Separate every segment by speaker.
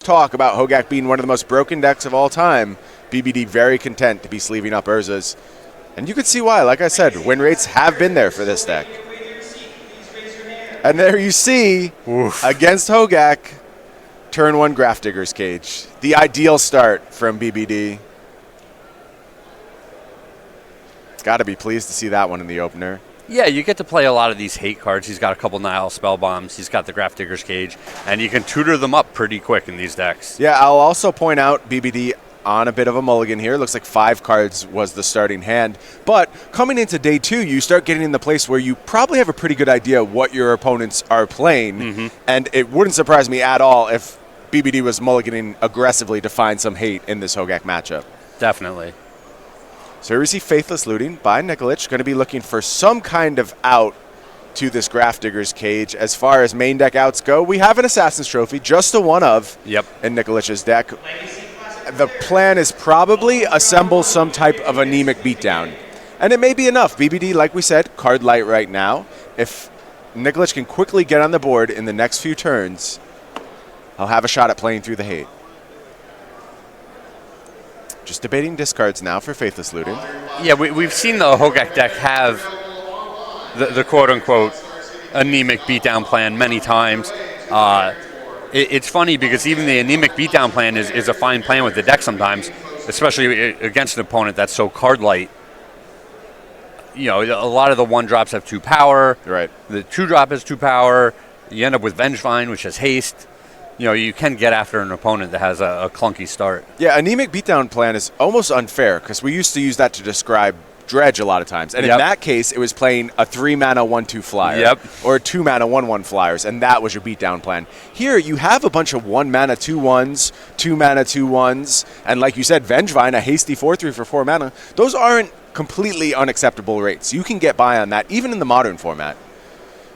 Speaker 1: talk about Hogak being one of the most broken decks of all time, BBD very content to be sleeving up Urza's. And you can see why. Like I said, win rates have been there for this deck. And there you see, against Hogak, turn 1 Grafdigger's Cage. The ideal start from BBD. Got to be pleased to see that one in the opener.
Speaker 2: Yeah, you get to play a lot of these hate cards. He's got a couple Nile Spell Bombs. He's got the Grafdigger's Cage. And you can tutor them up pretty quick in these decks.
Speaker 1: Yeah, I'll also point out BBD on a bit of a mulligan here. Looks like 5 cards was the starting hand. But coming into day 2, you start getting in the place where you probably have a pretty good idea what your opponents are playing. And it wouldn't surprise me at all if BBD was mulliganing aggressively to find some hate in this Hogak matchup.
Speaker 2: Definitely.
Speaker 1: So here we see Faithless Looting by Nikolich. Going to be looking for some kind of out to this Grafdigger's Cage. As far as main deck outs go, we have an Assassin's Trophy, just a one of in Nikolich's deck. The plan is probably assemble some type of anemic beatdown. And it may be enough. BBD, like we said, card light right now. If Nikolich can quickly get on the board in the next few turns, he'll have a shot at playing through the hate. Just debating discards now for Faithless Looting.
Speaker 2: Yeah, we've seen the Hogak deck have the quote-unquote anemic beatdown plan many times. It's funny because even the anemic beatdown plan is a fine plan with the deck sometimes, especially against an opponent that's so card light. You know, a lot of the 1-drops have 2 power.
Speaker 1: Right.
Speaker 2: The 2-drop has 2 power. You end up with Vengevine, which has haste. You know, you can get after an opponent that has a clunky start.
Speaker 1: Yeah, anemic beatdown plan is almost unfair because we used to use that to describe Dredge a lot of times. And in that case, it was playing a 3-mana 1/2 flyer or a 2-mana 1/1 flyers, and that was your beatdown plan. Here, you have a bunch of 1-mana 2/1s, 2-mana 2/1s, and like you said, Vengevine, a hasty 4/3 for 4 mana. Those aren't completely unacceptable rates. You can get by on that, even in the modern format.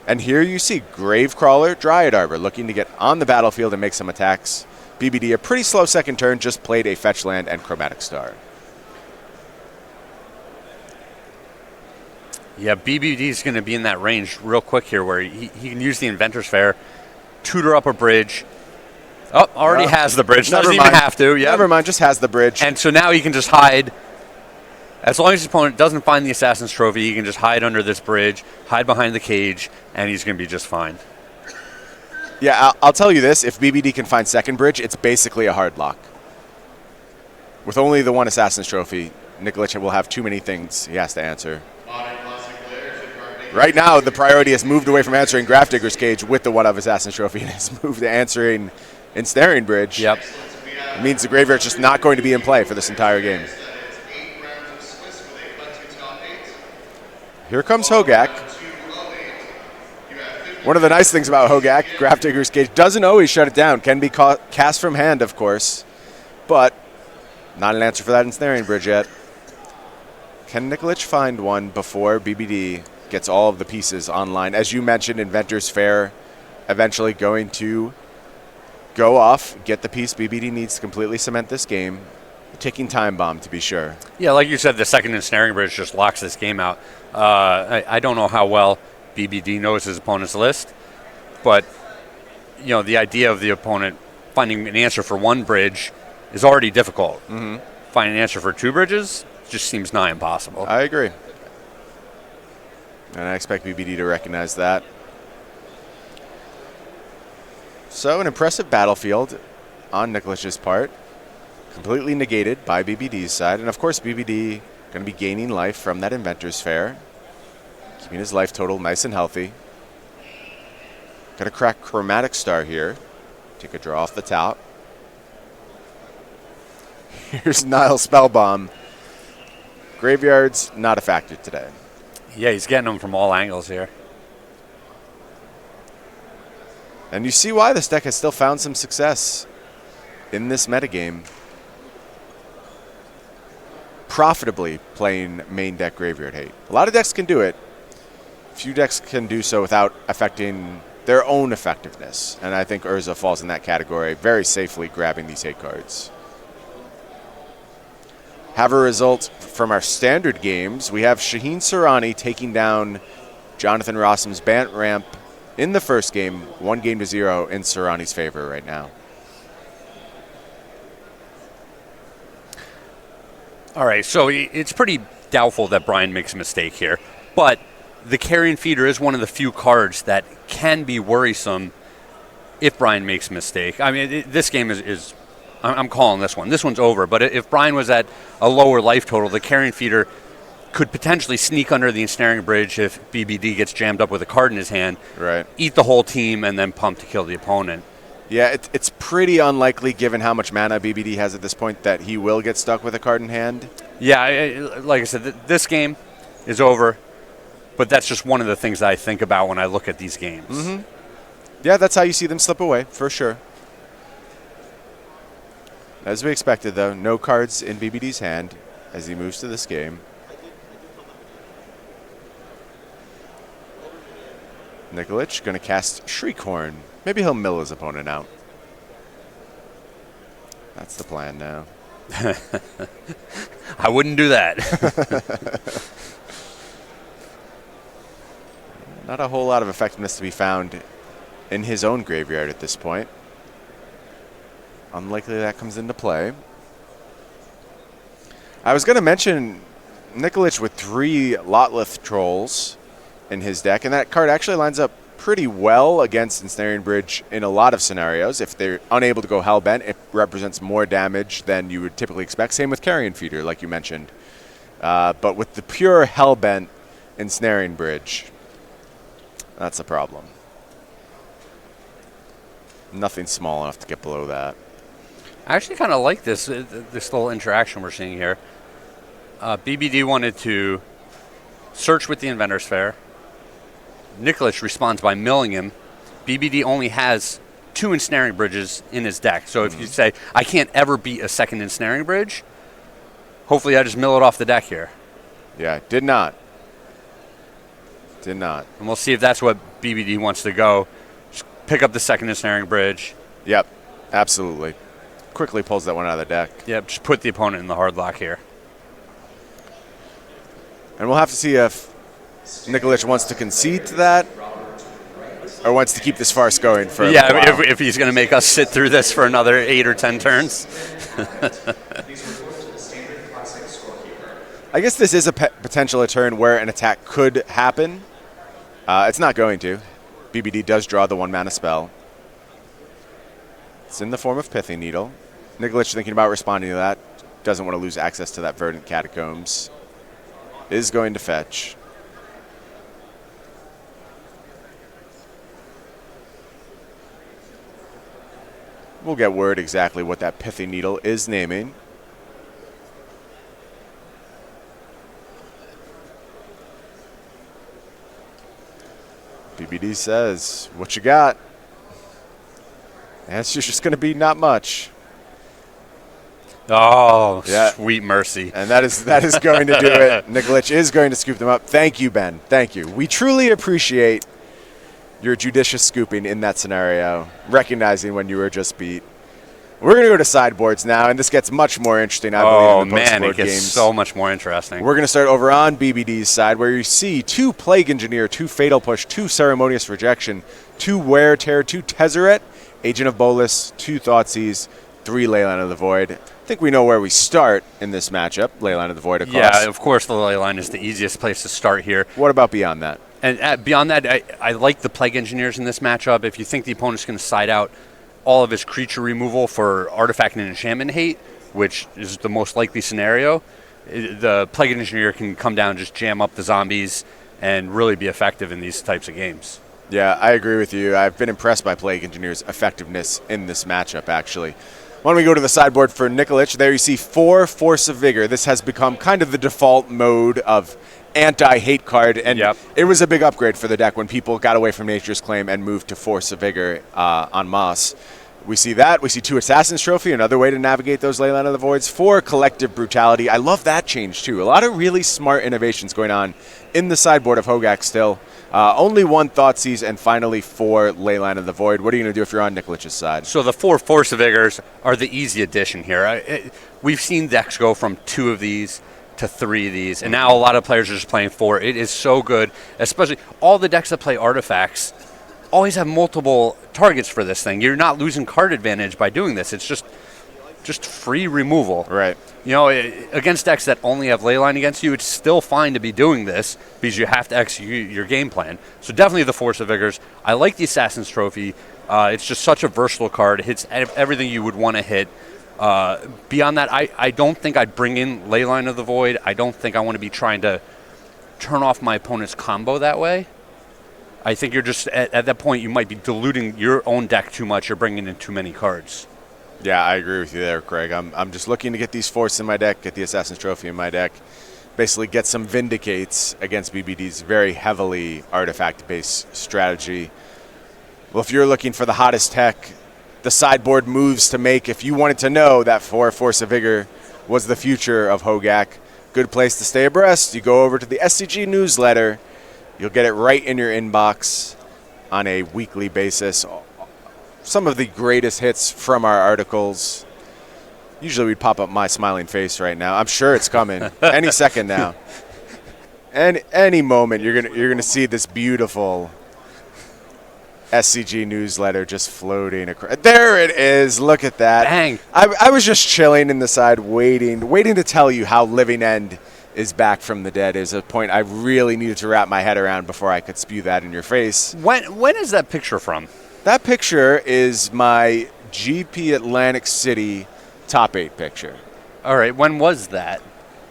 Speaker 1: And here you see Gravecrawler, Dryad Arbor, looking to get on the battlefield and make some attacks. BBD, a pretty slow second turn, just played a Fetch Land and Chromatic Star.
Speaker 2: Yeah, BBD's going to be in that range real quick here where he can use the Inventor's Fair, tutor up a bridge. Oh, already has the bridge. Doesn't even have to. Yep.
Speaker 1: Never mind, just has the bridge.
Speaker 2: And so now he can just hide. As long as his opponent doesn't find the Assassin's Trophy, he can just hide under this bridge, hide behind the cage, and he's going to be just fine.
Speaker 1: Yeah, I'll tell you this. If BBD can find second bridge, it's basically a hard lock. With only the 1 Assassin's Trophy, Nikolich will have too many things he has to answer. Right now, the priority has moved away from answering Grafdigger's Cage with the 1 of Assassin's Trophy and has moved to answering Ensnaring Bridge.
Speaker 2: Yep.
Speaker 1: It means the graveyard's just not going to be in play for this entire game. Here comes Hogak. One of the nice things about Hogak, Grafdigger's Cage, doesn't always shut it down. Can be cast from hand, of course, but not an answer for that Ensnaring Bridge yet. Can Nikolich find one before BBD gets all of the pieces online? As you mentioned, Inventor's Fair eventually going to go off, get the piece BBD needs to completely cement this game. Ticking time bomb, to be sure.
Speaker 2: Yeah, like you said, the second Ensnaring Bridge just locks this game out. I don't know how well BBD knows his opponent's list, but you know, the idea of the opponent finding an answer for 1 bridge is already difficult. Finding an answer for 2 bridges just seems nigh impossible.
Speaker 1: I agree. And I expect BBD to recognize that. So an impressive battlefield on Nikolich's part. Completely negated by BBD's side. And of course, BBD going to be gaining life from that Inventor's Fair. Keeping his life total nice and healthy. Got to crack Chromatic Star here. Take a draw off the top. Here's Nile Spellbomb. Graveyard's not a factor today.
Speaker 2: Yeah, he's getting them from all angles here.
Speaker 1: And you see why this deck has still found some success in this metagame. Profitably playing main deck Graveyard Hate. A lot of decks can do it. Few decks can do so without affecting their own effectiveness. And I think Urza falls in that category, very safely grabbing these hate cards. Have a result from our standard games. We have Shaheen Soorani taking down Jonathan Rosum's Bant Ramp in the first game, 1-0 in Soorani's favor right now.
Speaker 2: All right, so it's pretty doubtful that Brian makes a mistake here, but the Carrion Feeder is one of the few cards that can be worrisome if Brian makes a mistake. I mean, this game is I'm calling this one. This one's over, but if Brian was at a lower life total, the Carrion Feeder could potentially sneak under the Ensnaring Bridge if BBD gets jammed up with a card in his hand,
Speaker 1: right?
Speaker 2: Eat the whole team, and then pump to kill the opponent.
Speaker 1: Yeah, it's pretty unlikely, given how much mana BBD has at this point, that he will get stuck with a card in hand.
Speaker 2: Yeah, like I said, this game is over, but that's just one of the things that I think about when I look at these games.
Speaker 1: Mm-hmm. Yeah, that's how you see them slip away, for sure. As we expected, though, no cards in BBD's hand as he moves to this game. Nikolich going to cast Shriekhorn. Maybe he'll mill his opponent out. That's the plan now.
Speaker 2: I wouldn't do that.
Speaker 1: Not a whole lot of effectiveness to be found in his own graveyard at this point. Unlikely that comes into play. I was going to mention Nikolich with 3 Lotleth Trolls in his deck, and that card actually lines up pretty well against Ensnaring Bridge in a lot of scenarios. If they're unable to go Hellbent, it represents more damage than you would typically expect. Same with Carrion Feeder, like you mentioned. But with the pure Hellbent Ensnaring Bridge, that's a problem. Nothing small enough to get below that.
Speaker 2: I actually kind of like this little interaction we're seeing here. BBD wanted to search with the Inventor's Fair. Nikolich responds by milling him. BBD only has 2 Ensnaring Bridges in his deck. So if you say, I can't ever beat a second Ensnaring Bridge, hopefully I just mill it off the deck here.
Speaker 1: Yeah, did not. Did not.
Speaker 2: And we'll see if that's what BBD wants to go. Just pick up the second Ensnaring Bridge.
Speaker 1: Yep, absolutely. Quickly pulls that one out of the deck.
Speaker 2: Yep, just put the opponent in the hard lock here.
Speaker 1: And we'll have to see if Nikolich wants to concede to that or wants to keep this farce going for a while.
Speaker 2: If he's going to make us sit through this for another 8 or 10 turns.
Speaker 1: I guess this is a potential turn where an attack could happen. It's not going to. BBD does draw the 1 mana spell. It's in the form of Pithing Needle. Nikolich thinking about responding to that. Doesn't want to lose access to that Verdant Catacombs. Is going to fetch. We'll get word exactly what that Pithing Needle is naming. BBD says, what you got? And it's just going to be not much.
Speaker 2: Oh, yeah. Sweet mercy.
Speaker 1: And that is going to do it. Nikolich is going to scoop them up. Thank you, Ben. Thank you. We truly appreciate your judicious scooping in that scenario, recognizing when you were just beat. We're going to go to sideboards now, and this gets much more interesting, I believe, in the post-board
Speaker 2: man, it gets
Speaker 1: games.
Speaker 2: So much more interesting.
Speaker 1: We're going to start over on BBD's side, where you see 2 Plague Engineer, 2 Fatal Push, 2 Ceremonious Rejection, 2 Wear Tear, 2 Tezzeret, Agent of Bolus, 2 Thoughtseize, 3 Leyline of the Void. I think we know where we start in this matchup, Leyline of the Void, of course.
Speaker 2: Yeah, of course the Leyline is the easiest place to start here.
Speaker 1: What about beyond that?
Speaker 2: And beyond that, I like the Plague Engineers in this matchup. If you think the opponent's going to side out all of his creature removal for Artifact and Enchantment hate, which is the most likely scenario, the Plague Engineer can come down and just jam up the zombies and really be effective in these types of games.
Speaker 1: Yeah, I agree with you. I've been impressed by Plague Engineer's effectiveness in this matchup, actually. Why don't we go to the sideboard for Nikolich? There you see 4 Force of Vigor. This has become kind of the default mode of anti-hate card, and It was a big upgrade for the deck when people got away from Nature's Claim and moved to Force of Vigor en masse. We see that. We see 2 Assassin's Trophy, another way to navigate those Leyline of the Voids. 4 Collective Brutality. I love that change, too. A lot of really smart innovations going on in the sideboard of Hogak still. Only 1 Thoughtseize, and finally 4 Leyline of the Void. What are you going to do if you're on Nikolich's side?
Speaker 2: So the 4 Force of Vigors are the easy addition here. We've seen decks go from 2 of these to 3 of these, and now a lot of players are just playing 4. It is so good, especially all the decks that play artifacts always have multiple targets for this thing. You're not losing card advantage by doing this. It's just just free removal.
Speaker 1: Right.
Speaker 2: You know, against decks that only have Leyline against you, it's still fine to be doing this because you have to execute your game plan. So definitely the Force of Vigors. I like the Assassin's Trophy. It's just such a versatile card. It hits everything you would want to hit. Beyond that, I don't think I'd bring in Leyline of the Void. I don't think I want to be trying to turn off my opponent's combo that way. I think you're just, at that point, you might be diluting your own deck too much. You're bringing in too many cards.
Speaker 1: Yeah, I agree with you there, Craig. I'm just looking to get these Force in my deck, get the Assassin's Trophy in my deck, basically get some Vindicates against BBD's very heavily artifact-based strategy. Well, if you're looking for the hottest tech, the sideboard moves to make, if you wanted to know that Force of Vigor was the future of Hogak, good place to stay abreast. You go over to the SCG newsletter. You'll get it right in your inbox on a weekly basis. Some of the greatest hits from our articles. Usually we'd pop up my smiling face right now. I'm sure it's coming any second now. And any moment you're gonna see this beautiful SCG newsletter just floating across. There it is. Look at that.
Speaker 2: Dang.
Speaker 1: I was just chilling in the side, waiting to tell you how Living End is back from the dead is a point I really needed to wrap my head around before I could spew that in your face.
Speaker 2: When is that picture from?
Speaker 1: That picture is my GP Atlantic City top 8 picture.
Speaker 2: All right. When was that?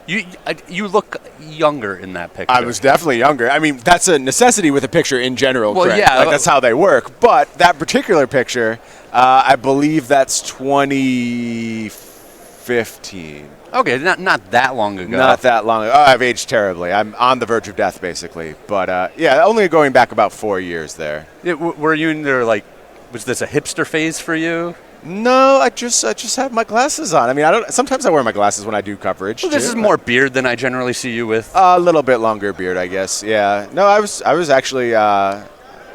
Speaker 2: You look younger in that picture.
Speaker 1: I was definitely younger. I mean, that's a necessity with a picture in general.
Speaker 2: Well,
Speaker 1: correct?
Speaker 2: yeah.
Speaker 1: Like, that's how they work. But that particular picture, I believe that's 2015.
Speaker 2: Okay, not that long ago.
Speaker 1: Not that long ago. Oh, I've aged terribly. I'm on the verge of death, basically. But, yeah, only going back about 4 years there.
Speaker 2: Yeah, were you in there, like, was this a hipster phase for you?
Speaker 1: No, I just have my glasses on. I mean, sometimes I wear my glasses when I do coverage.
Speaker 2: Well, this is more beard than I generally see you with.
Speaker 1: A little bit longer beard, I guess. Yeah. No, I was actually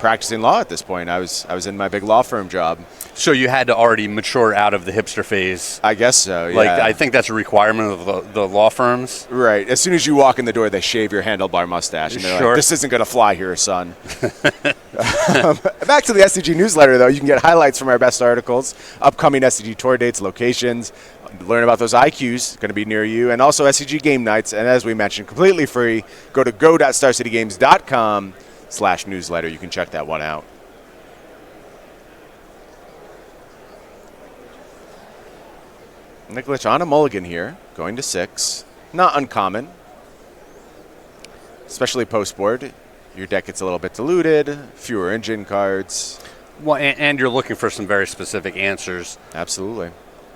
Speaker 1: practicing law at this point. I was in my big law firm job.
Speaker 2: So you had to already mature out of the hipster phase.
Speaker 1: I guess so, yeah.
Speaker 2: Like, I think that's a requirement of the law firms.
Speaker 1: Right. As soon as you walk in the door, they shave your handlebar mustache. And they're like, this isn't going to fly here, son. Back to the SCG newsletter, though. You can get highlights from our best articles, upcoming SCG tour dates, locations, learn about those IQs going to be near you, and also SCG game nights. And as we mentioned, completely free. Go to go.starcitygames.com/newsletter. You can check that one out. Nikolich on a mulligan here, going to 6. Not uncommon, especially post-board. Your deck gets a little bit diluted, fewer engine cards.
Speaker 2: Well, and you're looking for some very specific answers.
Speaker 1: Absolutely.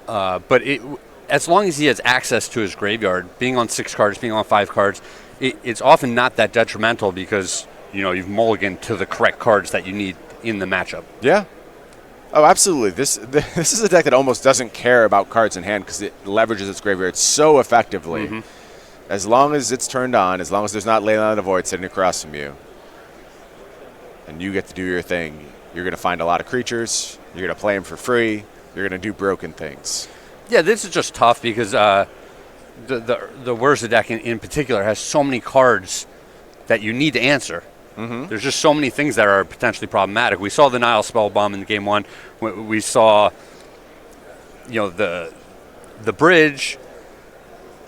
Speaker 2: But as long as he has access to his graveyard, being on 6 cards, being on 5 cards, it's often not that detrimental because, you've mulliganed to the correct cards that you need in the matchup.
Speaker 1: Yeah. Oh, absolutely. This is a deck that almost doesn't care about cards in hand because it leverages its graveyard so effectively. Mm-hmm. As long as it's turned on, as long as there's not Leyline of the Void sitting across from you, and you get to do your thing, you're going to find a lot of creatures, you're going to play them for free, you're going to do broken things.
Speaker 2: Yeah, this is just tough because the Urza deck in particular has so many cards that you need to answer. Mm-hmm. There's just so many things that are potentially problematic. We saw the Nile Spellbomb in game 1. We saw, the bridge.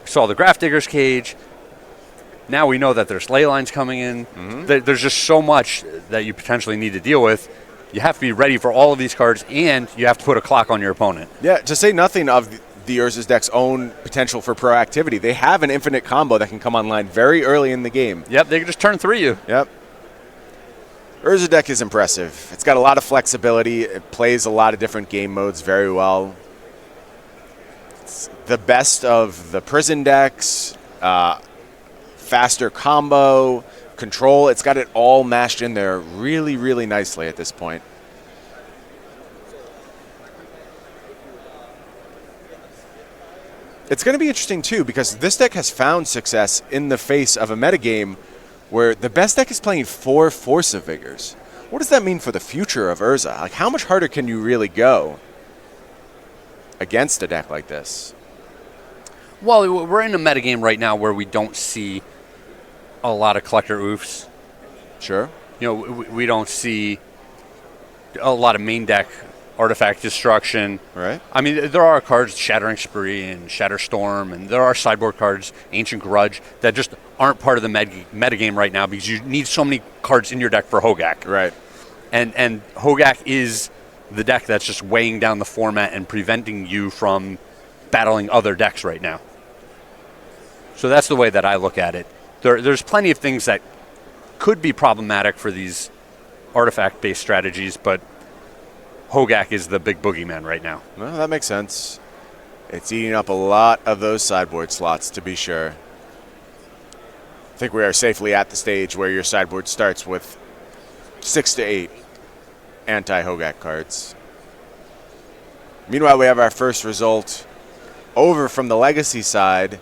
Speaker 2: We saw the Grafdigger's Cage. Now we know that there's ley lines coming in. Mm-hmm. There's just so much that you potentially need to deal with. You have to be ready for all of these cards, and you have to put a clock on your opponent.
Speaker 1: Yeah, to say nothing of the Urza's deck's own potential for proactivity. They have an infinite combo that can come online very early in the game.
Speaker 2: Yep, they can just turn 3 you.
Speaker 1: Yep. Urza deck is impressive. It's got a lot of flexibility. It plays a lot of different game modes very well. It's the best of the prison decks, faster combo, control. It's got it all mashed in there really, really nicely at this point. It's going to be interesting, too, because this deck has found success in the face of a metagame where the best deck is playing 4 Force of Vigors. What does that mean for the future of Urza? Like, how much harder can you really go against a deck like this?
Speaker 2: Well, we're in a metagame right now where we don't see a lot of collector oofs.
Speaker 1: Sure.
Speaker 2: We don't see a lot of main deck artifact destruction.
Speaker 1: Right.
Speaker 2: I mean, there are cards, Shattering Spree and Shatterstorm, and there are sideboard cards, Ancient Grudge, that just aren't part of the metagame right now because you need so many cards in your deck for Hogak.
Speaker 1: Right.
Speaker 2: And Hogak is the deck that's just weighing down the format and preventing you from battling other decks right now. So that's the way that I look at it. There's plenty of things that could be problematic for these artifact-based strategies, but Hogak is the big boogeyman right now.
Speaker 1: Well, that makes sense. It's eating up a lot of those sideboard slots, to be sure. I think we are safely at the stage where your sideboard starts with 6 to 8 anti-Hogak cards. Meanwhile, we have our first result over from the Legacy side.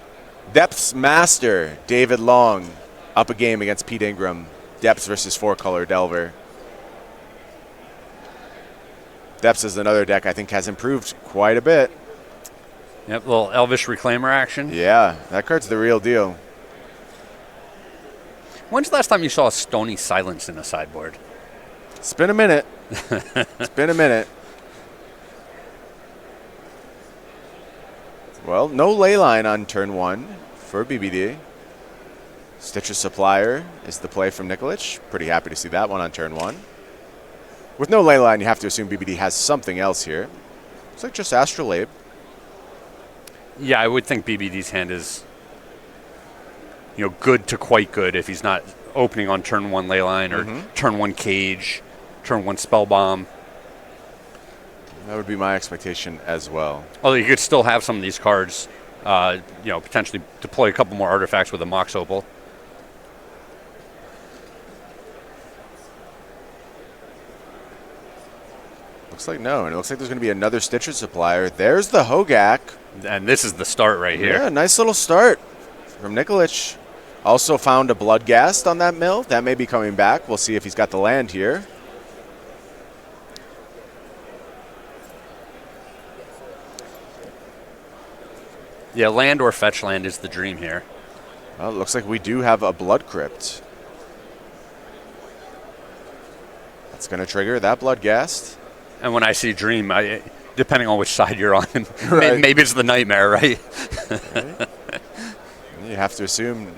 Speaker 1: Depth's Master, David Long, up a game against Pete Ingram. Depths versus 4-color Delver. Depths is another deck I think has improved quite a bit.
Speaker 2: Yep, little Elvish Reclaimer action.
Speaker 1: Yeah, that card's the real deal.
Speaker 2: When's the last time you saw a Stony Silence in a sideboard?
Speaker 1: It's been a minute. It's been a minute. Well, no Leyline on turn 1 for BBD. Stitcher Supplier is the play from Nikolich. Pretty happy to see that one on turn 1. With no Leyline, you have to assume BBD has something else here. Looks like just Astrolabe.
Speaker 2: Yeah, I would think BBD's hand is, good to quite good if he's not opening on turn 1 Leyline or turn 1 Cage, turn 1 Spellbomb.
Speaker 1: That would be my expectation as well.
Speaker 2: Although you could still have some of these cards, potentially deploy a couple more artifacts with a Mox Opal.
Speaker 1: Looks like no, and it looks like there's going to be another Stitcher Supplier. There's the Hogak.
Speaker 2: And this is the start right here.
Speaker 1: Yeah, nice little start from Nikolich. Also found a Bloodghast on that mill. That may be coming back. We'll see if he's got the land here.
Speaker 2: Yeah, land or fetch land is the dream here.
Speaker 1: Well, it looks like we do have a Blood Crypt. That's going to trigger that Bloodghast.
Speaker 2: And when I see dream, depending on which side you're on,
Speaker 1: Right.
Speaker 2: maybe it's the nightmare, right?
Speaker 1: Right. You have to assume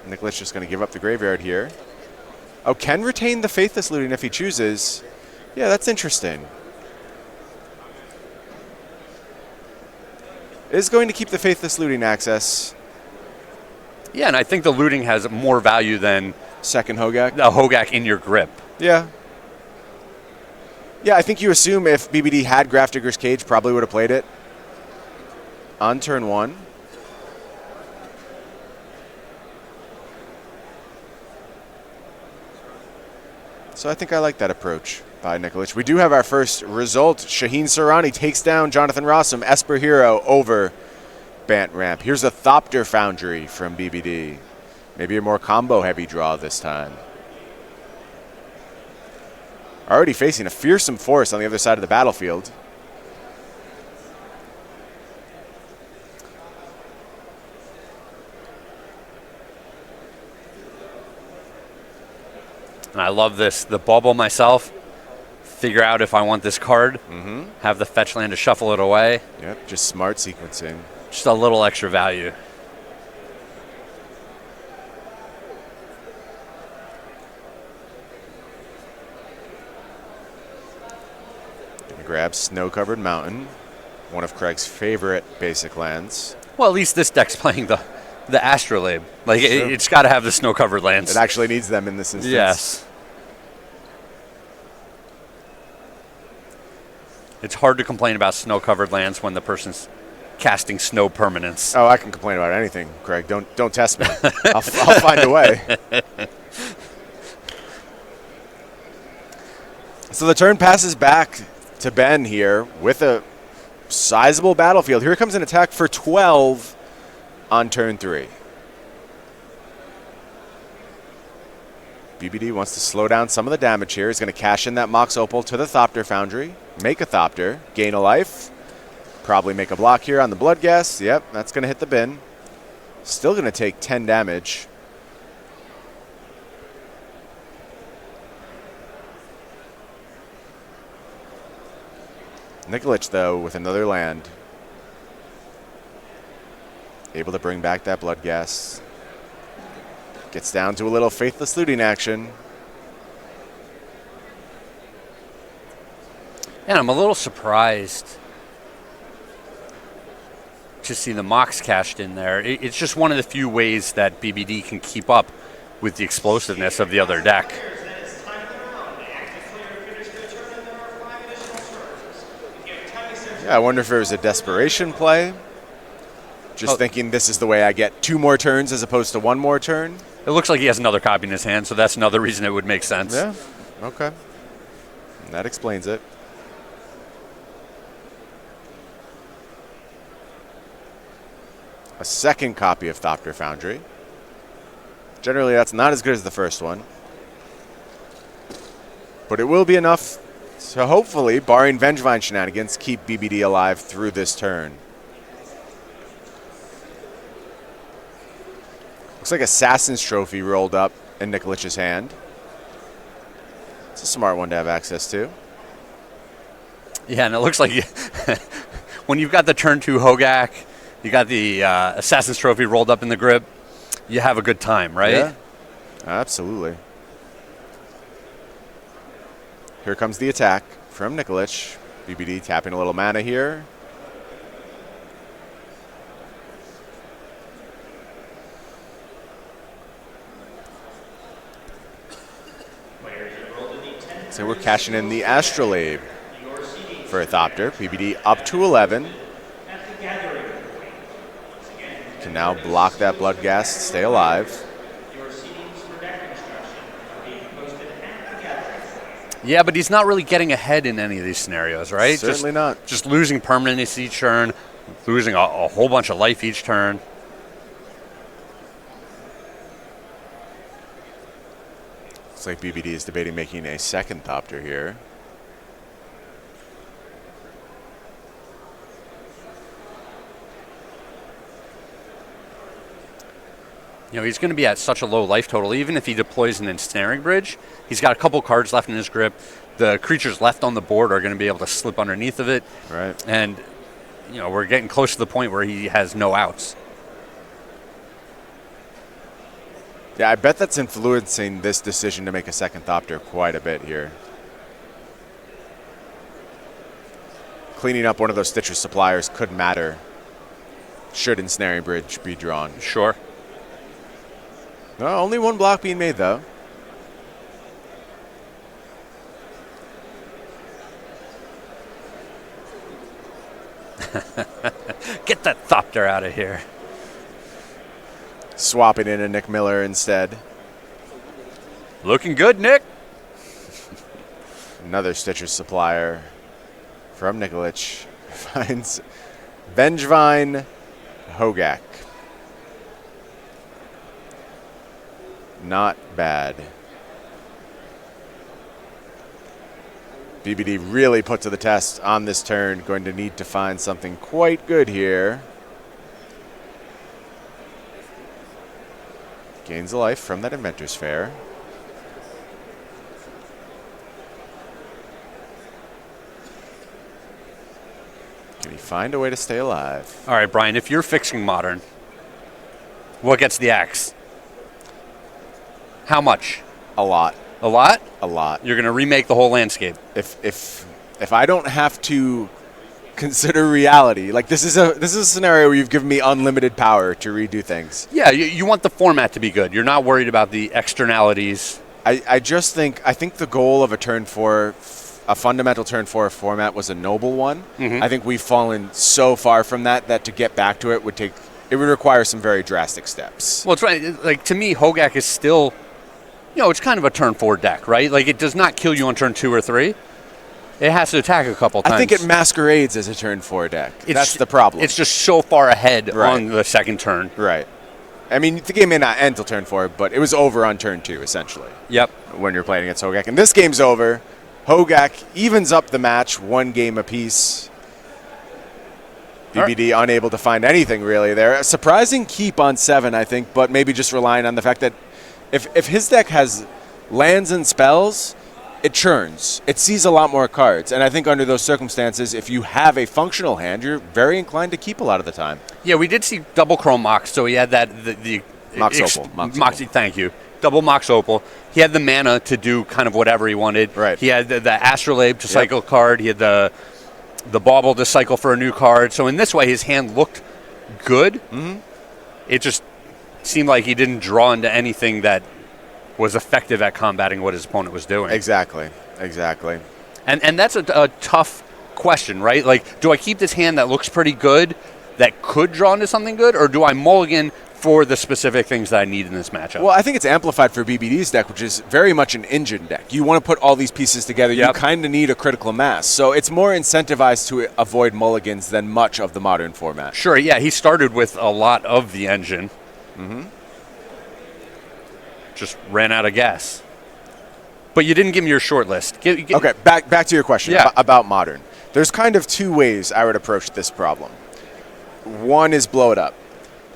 Speaker 1: Nikolich is just going to give up the graveyard here. Oh, can retain the Faithless Looting if he chooses. Yeah, that's interesting. Is going to keep the Faithless Looting access.
Speaker 2: Yeah, and I think the looting has more value than
Speaker 1: Second Hogak.
Speaker 2: a Hogak in your grip.
Speaker 1: Yeah. Yeah, I think you assume if BBD had Grafdigger's Cage, probably would have played it on turn 1. So I think I like that approach by Nikolich. We do have our first result. Shaheen Soorani takes down Jonathan Rosum, Esper Hero, over Bant Ramp. Here's a Thopter Foundry from BBD. Maybe a more combo-heavy draw this time. Already facing a fearsome force on the other side of the battlefield.
Speaker 2: And I love this. The bubble myself, figure out if I want this card, have the fetch land to shuffle it away.
Speaker 1: Yep, just smart sequencing.
Speaker 2: Just a little extra value.
Speaker 1: Gonna grab Snow-Covered Mountain, one of Craig's favorite basic lands.
Speaker 2: Well, at least this deck's playing the Astrolabe. Like, it's got to have the snow-covered lands.
Speaker 1: It actually needs them in this instance.
Speaker 2: Yes. It's hard to complain about snow-covered lands when the person's casting snow permanents.
Speaker 1: Oh, I can complain about anything, Craig. Don't test me. I'll find a way. So the turn passes back to Ben here with a sizable battlefield. Here comes an attack for 12 on turn 3. BBD wants to slow down some of the damage here. He's going to cash in that Mox Opal to the Thopter Foundry, make a Thopter, gain a life, probably make a block here on the Bloodghast. Yep, that's going to hit the bin. Still going to take 10 damage. Nikolich, though, with another land. Able to bring back that Bloodghast. Gets down to a little Faithless Looting action.
Speaker 2: And I'm a little surprised to see the Mox cashed in there. It's just one of the few ways that BBD can keep up with the explosiveness of the other deck.
Speaker 1: Yeah, I wonder if it was a desperation play. Just thinking this is the way I get 2 more turns as opposed to 1 more turn.
Speaker 2: It looks like he has another copy in his hand, so that's another reason it would make sense.
Speaker 1: Yeah, okay. That explains it. A second copy of Thopter Foundry. Generally, that's not as good as the first one. But it will be enough to hopefully, barring Vengevine shenanigans, keep BBD alive through this turn. Looks like Assassin's Trophy rolled up in Nikolich's hand. It's a smart one to have access to.
Speaker 2: Yeah, and it looks like when you've got the turn 2 Hogak, you got the Assassin's Trophy rolled up in the grip, you have a good time, right?
Speaker 1: Yeah, absolutely. Here comes the attack from Nikolich. BBD tapping a little mana here. So we're cashing in the Astrolabe for a Thopter. BBD up to 11. Can now block that Bloodghast, stay alive.
Speaker 2: Yeah, but he's not really getting ahead in any of these scenarios, right?
Speaker 1: Certainly not.
Speaker 2: Just losing permanence each turn, losing a whole bunch of life each turn.
Speaker 1: Looks like BBD is debating making a second Thopter here.
Speaker 2: You know, he's going to be at such a low life total. Even if he deploys an Ensnaring Bridge, he's got a couple cards left in his grip. The creatures left on the board are going to be able to slip underneath of it.
Speaker 1: Right.
Speaker 2: And, you know, we're getting close to the point where he has no outs.
Speaker 1: Yeah, I bet that's influencing this decision to make a second Thopter quite a bit here. Cleaning up one of those Stitcher suppliers could matter should Ensnaring Bridge be drawn.
Speaker 2: Sure.
Speaker 1: No, only 1 block being made, though.
Speaker 2: Get that Thopter out of here.
Speaker 1: Swapping in a Nick Miller instead.
Speaker 2: Looking good, Nick.
Speaker 1: Another Stitcher supplier from Nikolich finds Vengevine Hogak. Not bad. BBD really put to the test on this turn. Going to need to find something quite good here. Gains a life from that Inventor's Fair. Can he find a way to stay alive?
Speaker 2: All right, Brian, if you're fixing Modern, what gets the axe? How much?
Speaker 1: A lot.
Speaker 2: A lot?
Speaker 1: A lot.
Speaker 2: You're going to remake the whole landscape.
Speaker 1: If I don't have to consider reality, like this is a scenario where you've given me unlimited power to redo things.
Speaker 2: Yeah, you want the format to be good. You're not worried about the externalities.
Speaker 1: I think the goal of a turn 4, a fundamental turn 4 format was a noble one.
Speaker 2: Mm-hmm.
Speaker 1: I think we've fallen so far from that to get back to it would require some very drastic steps.
Speaker 2: Well, it's right. Like, to me, Hogak is still, you know, it's kind of a turn 4 deck, right? Like, it does not kill you on turn 2 or 3. It has to attack a couple times.
Speaker 1: I think it masquerades as a turn 4 deck. That's the problem.
Speaker 2: It's just so far ahead on the second turn.
Speaker 1: Right. I mean, the game may not end till turn 4, but it was over on turn 2, essentially.
Speaker 2: Yep.
Speaker 1: When you're playing against Hogak. And this game's over. Hogak evens up the match 1 game apiece. BBD unable to find anything really there. A surprising keep on 7, I think, but maybe just relying on the fact that if his deck has lands and spells, it churns. It sees a lot more cards. And I think under those circumstances, if you have a functional hand, you're very inclined to keep a lot of the time.
Speaker 2: Yeah, we did see double chrome Mox, so he had the
Speaker 1: Mox Opal.
Speaker 2: Moxie, thank you. Double Mox Opal. He had the mana to do kind of whatever he wanted.
Speaker 1: Right.
Speaker 2: He had the Astrolabe to cycle a card. He had the Bauble to cycle for a new card. So in this way, his hand looked good. Mm-hmm. It just seemed like he didn't draw into anything that was effective at combating what his opponent was doing.
Speaker 1: Exactly.
Speaker 2: And that's a tough question, right? Like, do I keep this hand that looks pretty good, that could draw into something good, or do I mulligan for the specific things that I need in this matchup?
Speaker 1: Well, I think it's amplified for BBD's deck, which is very much an engine deck. You want to put all these pieces together. Yep. You kind of need a critical mass. So it's more incentivized to avoid mulligans than much of the modern format.
Speaker 2: Sure, yeah. He started with a lot of the engine. Mm-hmm. Just ran out of gas. But you didn't give me your short list.
Speaker 1: Okay, back to your question about modern. There's kind of two ways I would approach this problem. One is blow it up.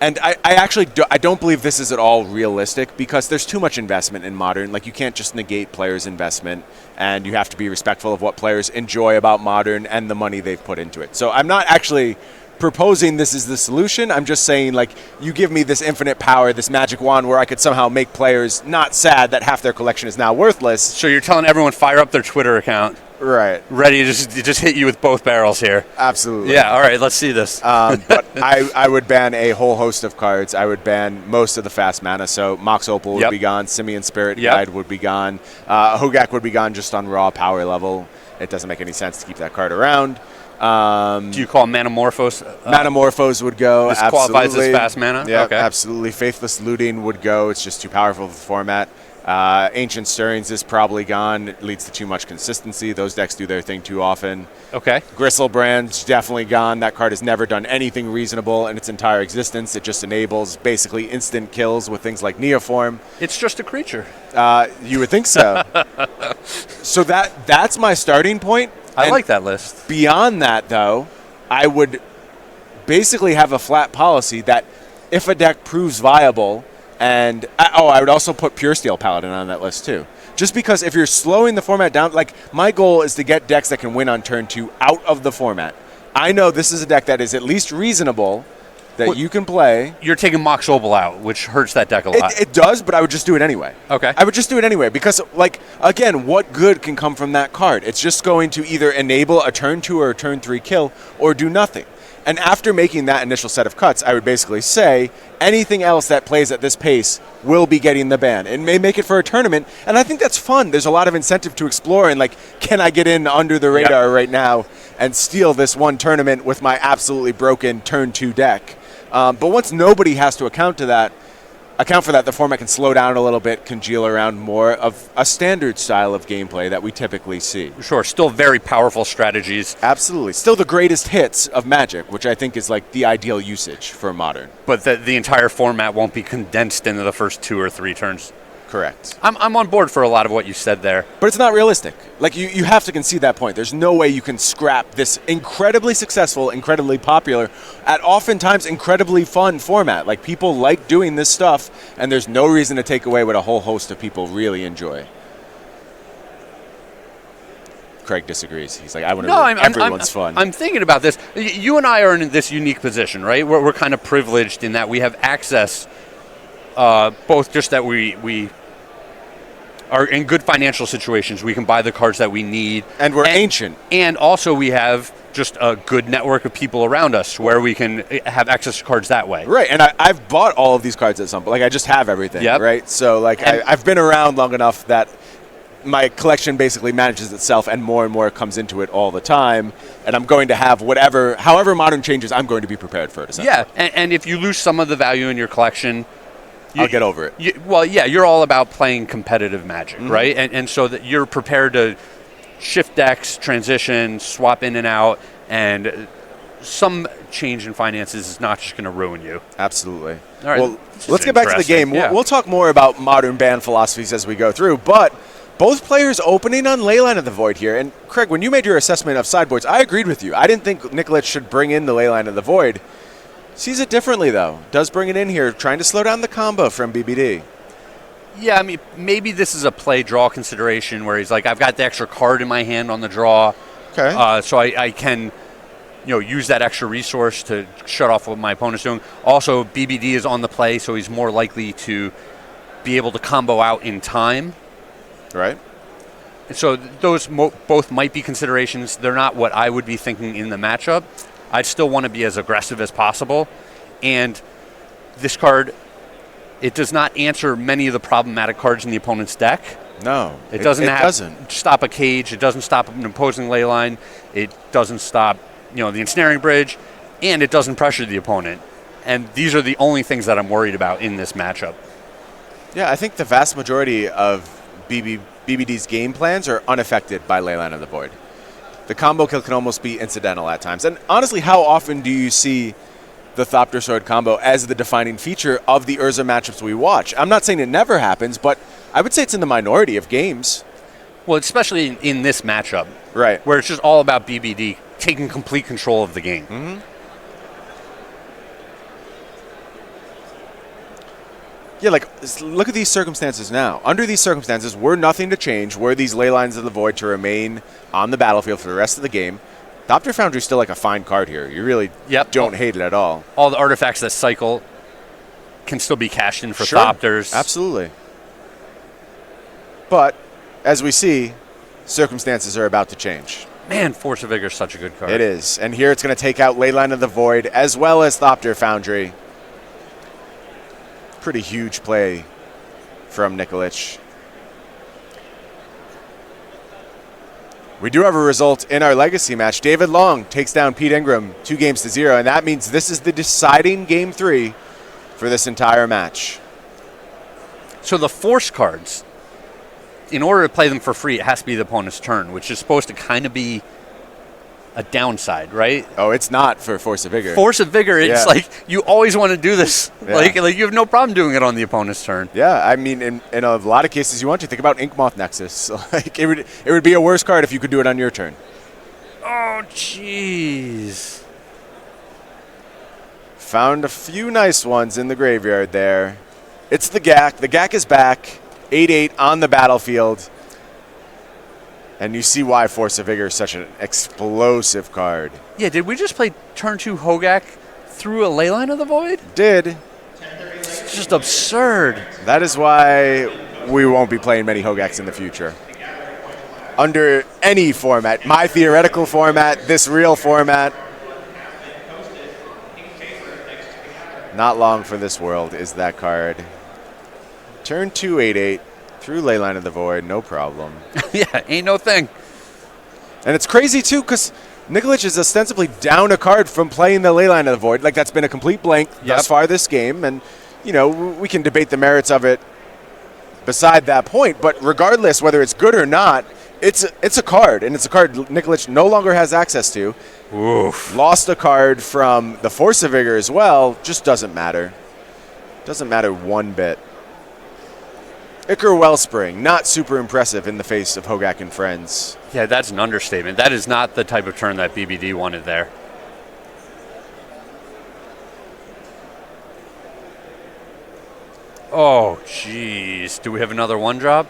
Speaker 1: And I actually don't believe this is at all realistic because there's too much investment in modern. Like, you can't just negate players' investment, and you have to be respectful of what players enjoy about modern and the money they've put into it. So I'm not actually proposing this is the solution. I'm just saying, like, you give me this infinite power, this magic wand where I could somehow make players not sad that half their collection is now worthless.
Speaker 2: So you're telling everyone fire up their Twitter account.
Speaker 1: Right.
Speaker 2: Ready to just hit you with both barrels here.
Speaker 1: Absolutely.
Speaker 2: Yeah, all right, let's see this.
Speaker 1: But I would ban a whole host of cards. I would ban most of the fast mana. So Mox Opal would be gone. Simian Spirit Guide would be gone. Hogak would be gone just on raw power level. It doesn't make any sense to keep that card around.
Speaker 2: Do you call Manamorphose?
Speaker 1: Manamorphose would go.
Speaker 2: This
Speaker 1: absolutely.
Speaker 2: Qualifies as fast mana?
Speaker 1: Yeah,
Speaker 2: okay.
Speaker 1: Absolutely. Faithless Looting would go. It's just too powerful for the format. Ancient Stirrings is probably gone. It leads to too much consistency. Those decks do their thing too often.
Speaker 2: Okay.
Speaker 1: Gristlebrand's definitely gone. That card has never done anything reasonable in its entire existence. It just enables basically instant kills with things like Neoform.
Speaker 2: It's just a creature.
Speaker 1: You would think so. So that's my starting point.
Speaker 2: I like that list.
Speaker 1: Beyond that, though, I would basically have a flat policy that if a deck proves viable, and I would also put Pure Steel Paladin on that list too. Just because if you're slowing the format down, like, my goal is to get decks that can win on turn 2 out of the format. I know this is a deck that is at least reasonable that you can play.
Speaker 2: You're taking Mox Opal out, which hurts that deck a lot.
Speaker 1: It does, but I would just do it anyway.
Speaker 2: Okay.
Speaker 1: I would just do it anyway because, like, again, what good can come from that card? It's just going to either enable a turn 2 or a turn 3 kill or do nothing. And after making that initial set of cuts, I would basically say anything else that plays at this pace will be getting the ban. It may make it for a tournament, and I think that's fun. There's a lot of incentive to explore, and, like, can I get in under the radar right now and steal this one tournament with my absolutely broken turn 2 deck? But once nobody has to account for that, the format can slow down a little bit, congeal around more of a standard style of gameplay that we typically see.
Speaker 2: Sure, still very powerful strategies.
Speaker 1: Absolutely. Still the greatest hits of Magic, which I think is, like, the ideal usage for Modern.
Speaker 2: But the entire format won't be condensed into the first 2 or 3 turns.
Speaker 1: Correct.
Speaker 2: I'm on board for a lot of what you said there.
Speaker 1: But it's not realistic. Like, you have to concede that point. There's no way you can scrap this incredibly successful, incredibly popular, at oftentimes incredibly fun format. Like, people like doing this stuff, and there's no reason to take away what a whole host of people really enjoy. Craig disagrees. He's like, I want to ruin everyone's fun.
Speaker 2: I'm thinking about this. You and I are in this unique position, right? We're kind of privileged in that we have access, both just that we are in good financial situations. We can buy the cards that we need.
Speaker 1: And we're ancient.
Speaker 2: And also we have just a good network of people around us where we can have access to cards that way.
Speaker 1: Right, and I've bought all of these cards at some point. Like, I just have everything, right? So, like, I've been around long enough that my collection basically manages itself, and more comes into it all the time. And I'm going to have however Modern changes, I'm going to be prepared for it.
Speaker 2: Yeah, and if you lose some of the value in your collection,
Speaker 1: I'll get over it.
Speaker 2: You're all about playing competitive Magic, right? And so that you're prepared to shift decks, transition, swap in and out, and some change in finances is not just going to ruin you.
Speaker 1: Absolutely.
Speaker 2: All right,
Speaker 1: well, let's get back to the game.
Speaker 2: Yeah.
Speaker 1: We'll talk more about Modern ban philosophies as we go through, but both players opening on Leyline of the Void here. And Craig, when you made your assessment of sideboards, I agreed with you. I didn't think Nikolich should bring in the Leyline of the Void. Sees it differently, though. Does bring it in here, trying to slow down the combo from BBD.
Speaker 2: Yeah, I mean, maybe this is a play-draw consideration where he's like, I've got the extra card in my hand on the draw, so I can, use that extra resource to shut off what my opponent's doing. Also, BBD is on the play, so he's more likely to be able to combo out in time.
Speaker 1: Right.
Speaker 2: So those both might be considerations. They're not what I would be thinking in the matchup. I'd still want to be as aggressive as possible. And this card, it does not answer many of the problematic cards in the opponent's deck.
Speaker 1: No,
Speaker 2: it doesn't stop a cage. It doesn't stop an opposing ley line. It doesn't stop, the ensnaring bridge, and it doesn't pressure the opponent. And these are the only things that I'm worried about in this matchup.
Speaker 1: Yeah, I think the vast majority of BBD's game plans are unaffected by Leyline of the Void. The combo kill can almost be incidental at times. And honestly, how often do you see the Thopter Sword combo as the defining feature of the Urza matchups we watch? I'm not saying it never happens, but I would say it's in the minority of games.
Speaker 2: Well, especially in this matchup.
Speaker 1: Right.
Speaker 2: Where it's just all about BBD taking complete control of the game.
Speaker 1: Mm-hmm. Yeah, look at these circumstances now. Under these circumstances, were nothing to change, were these Ley Lines of the Void to remain on the battlefield for the rest of the game, Thopter Foundry is still a fine card here. You really don't hate it at all.
Speaker 2: All the artifacts that cycle can still be cashed in for Thopters.
Speaker 1: Absolutely. But, as we see, circumstances are about to change.
Speaker 2: Man, Force of Vigor is such a good card.
Speaker 1: It is. And here it's going to take out Leyline of the Void as well as Thopter Foundry. Pretty huge play from Nikolich. We do have a result in our legacy match. David Long takes down Pete Ingram 2-0, and that means this is the deciding game 3 for this entire match.
Speaker 2: So the force cards, in order to play them for free, it has to be the opponent's turn, which is supposed to kind of be a downside, right?
Speaker 1: Oh, it's not for Force of Vigor.
Speaker 2: Force of Vigor, it's like you always want to do this. Yeah. Like you have no problem doing it on the opponent's turn.
Speaker 1: Yeah, I mean, in a lot of cases you want to. Think about Inkmoth Nexus. It would be a worse card if you could do it on your turn.
Speaker 2: Oh, jeez.
Speaker 1: Found a few nice ones in the graveyard there. It's the GAC. The GAC is back. 8/8 on the battlefield. And you see why Force of Vigor is such an explosive card.
Speaker 2: Yeah, did we just play turn 2 Hogak through a Leyline of the Void?
Speaker 1: Did.
Speaker 2: It's just absurd.
Speaker 1: That is why we won't be playing many Hogaks in the future. Under any format, my theoretical format, this real format. Not long for this world is that card. Turn 2 8/8. Through Leyline of the Void, no problem.
Speaker 2: Yeah, ain't no thing.
Speaker 1: And it's crazy, too, because Nikolich is ostensibly down a card from playing the Leyline of the Void. Like, that's been a complete blank thus far this game. And, we can debate the merits of it beside that point. But regardless, whether it's good or not, it's a card. And it's a card Nikolich no longer has access to.
Speaker 2: Oof.
Speaker 1: Lost a card from the Force of Vigor as well. Just doesn't matter. Doesn't matter one bit. Icar Wellspring, not super impressive in the face of Hogak and friends.
Speaker 2: Yeah, that's an understatement. That is not the type of turn that BBD wanted there. Oh, jeez. Do we have another 1-drop?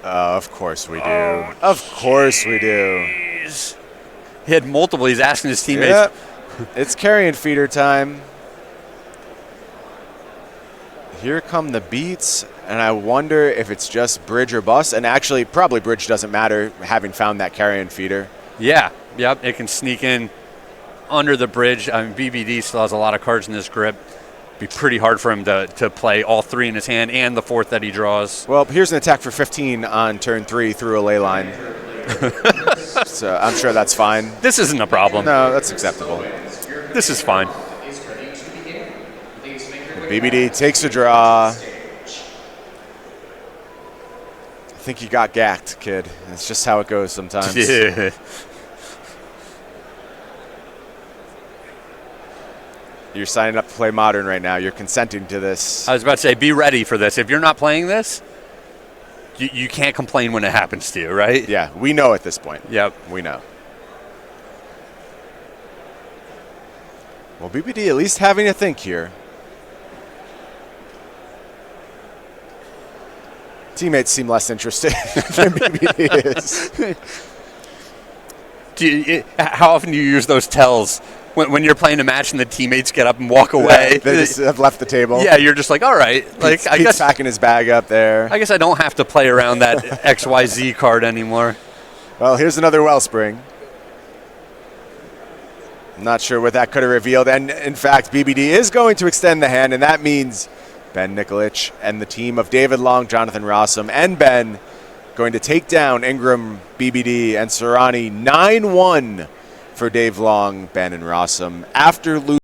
Speaker 1: Of course we do. Oh, of course we do.
Speaker 2: He had multiple. He's asking his teammates.
Speaker 1: Yep. It's carrion feeder time. Here come the beats, and I wonder if it's just bridge or bust. And actually, probably bridge doesn't matter, having found that carrion feeder.
Speaker 2: Yeah, yep, it can sneak in under the bridge. I mean, BBD still has a lot of cards in this grip. Be pretty hard for him to play all 3 in his hand and the 4th that he draws.
Speaker 1: Well, here's an attack for 15 on turn 3 through a ley line. So I'm sure that's fine.
Speaker 2: This isn't a problem.
Speaker 1: No, that's acceptable.
Speaker 2: This is fine.
Speaker 1: BBD takes a draw. I think you got gacked, kid. That's just how it goes sometimes.
Speaker 2: Yeah.
Speaker 1: You're signing up to play Modern right now. You're consenting to this.
Speaker 2: I was about to say, be ready for this. If you're not playing this, you can't complain when it happens to you, right?
Speaker 1: Yeah, we know at this point.
Speaker 2: Yep.
Speaker 1: We know. Well, BBD at least having a think here. Teammates seem less interested than BBD is.
Speaker 2: How often do you use those tells when you're playing a match and the teammates get up and walk away?
Speaker 1: Yeah, they just have left the table.
Speaker 2: Yeah, you're just like, all right.
Speaker 1: I guess packing his bag up there.
Speaker 2: I guess I don't have to play around that XYZ card anymore.
Speaker 1: Well, here's another Wellspring. I'm not sure what that could have revealed. And, in fact, BBD is going to extend the hand, and that means Ben Nikolich and the team of David Long, Jonathan Rosum, and Ben going to take down Ingram, BBD, and Soorani 9-1 for Dave Long, Ben, and Rosum after losing